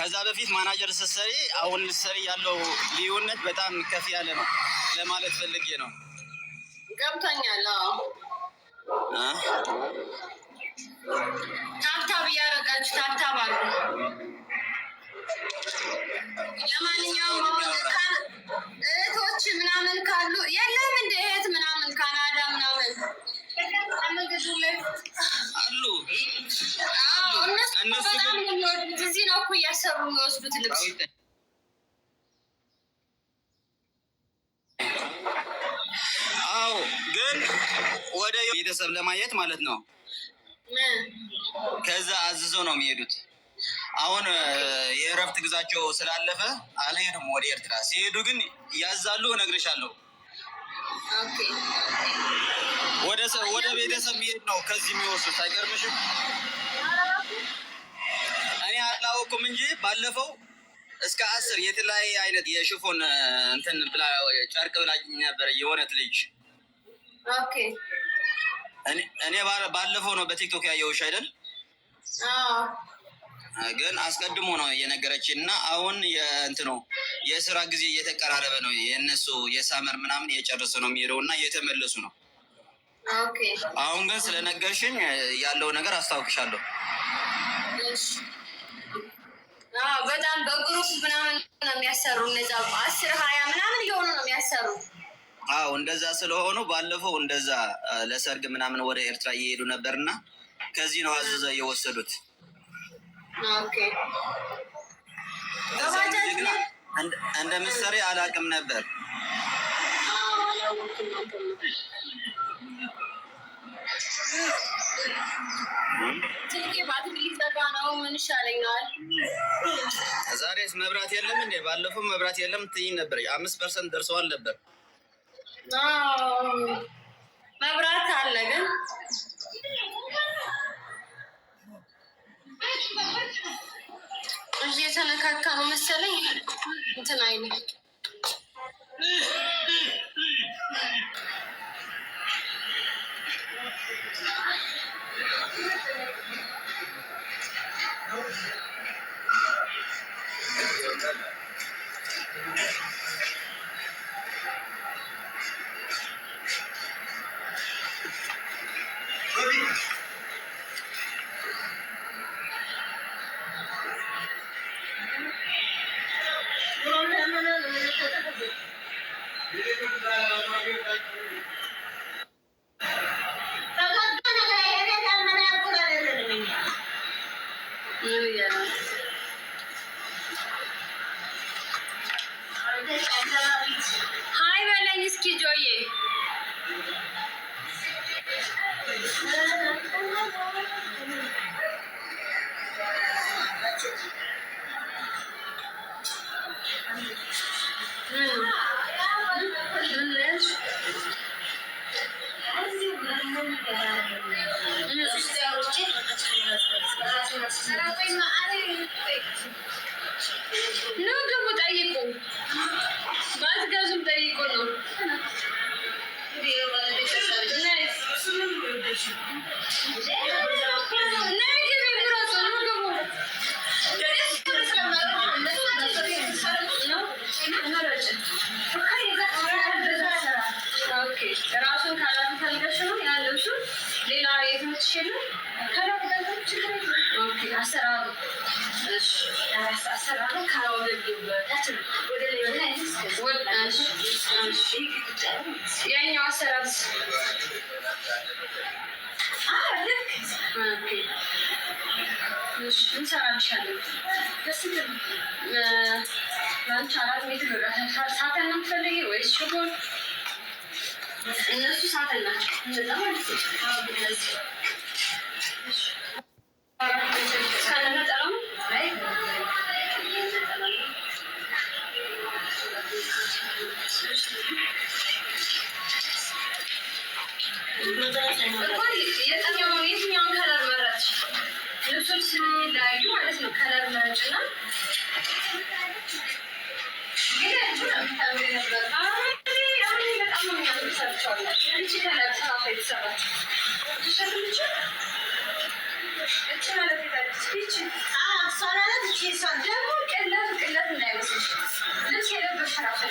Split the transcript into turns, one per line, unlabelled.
ከዛ በፊት ማናጀር ስትሰሪ አሁን ልትሰሪ ያለው ልዩነት በጣም ከፍ ያለ ነው ለማለት ፈልጌ ነው።
ገብቶኛል። ታብታብ እያደረጋችሁ ታብታብ አሉ። ለማንኛውም እህቶች ምናምን ካሉ የለም እንደ እህት ምናምን ካናዳ ምናምን
አሉ።
እነሱ በጣም የሚወዱት እዚህ ነው እኮ እያሰሩ የሚወስዱት ልብስ።
አዎ፣ ግን ወደ ቤተሰብ ለማየት ማለት ነው። ከዛ አዝዘው ነው የሚሄዱት። አሁን የእረፍት ግዛቸው ስላለፈ አልሄዱም ወደ ኤርትራ። ሲሄዱ ግን ያዛሉ፣ እነግርሻለሁ። ወደ ቤተሰብ የሚሄድ ነው ከዚህ የሚወስዱት። አይገርምሽም? እኔ አላወኩም እንጂ ባለፈው እስከ 10 የተለያየ አይነት የሽፎን እንትን ብላ ጨርቅ ብላ ነበር የሆነት ልጅ። እኔ ባለፈው ነው በቲክቶክ ያየሁሽ አይደል? ግን አስቀድሞ ነው የነገረችን እና አሁን የእንትኑ የስራ ጊዜ እየተቀራረበ ነው። የእነሱ የሳመር ምናምን እየጨረሰ ነው የሚሄደው እና እየተመለሱ ነው። አሁን ግን ስለነገርሽኝ ያለው ነገር አስታውቅሻለሁ።
በጣም በግሩፕ ምናምን ነው የሚያሰሩ። እነዛ 10-20 ምናምን እየሆኑ ነው የሚያሰሩ።
አዎ እንደዛ ስለሆኑ ባለፈው እንደዛ ለሰርግ ምናምን ወደ ኤርትራ እየሄዱ ነበር እና ከዚህ ነው አዘዘ የወሰዱት። እንደ ምሳሌ አላውቅም ነበር።
ምን ይሻለኛል?
ዛሬስ መብራት የለም እንዴ? ባለፈው መብራት የለም ትይኝ ነበር። 5% ደርሰዋል ነበር።
መብራት አለ ግን እየተነካካ ነው መሰለኝ። እንትን አይልም። ሀይ በለኝ እስኪ ጆዬ። ኑ ግቡ፣ ጠይቁ። ባትገዙም ጠይቁ ነው። ራሱን ካላሉ ፈልገሽ ነው ያለው እሱ ሌላ የትምህርት ሽሉ አሰራሩ ያኛው አሰራር እንሰራልሻለን። ለአንቺ 4 ሜትር ሳተን ነው የምትፈልጊው ወይስ ሽፎን? እነሱ ሳተን ናቸው። እንደዛ ማለት ነው። የትኛውን ከለር መረጥሽ? ልብሶች ስለሚለያዩ ማለት ነው። ከለር መረጭና ደግሞ ቅለት እንዳይመስልሽ ልብስ የለበሽ ራሱ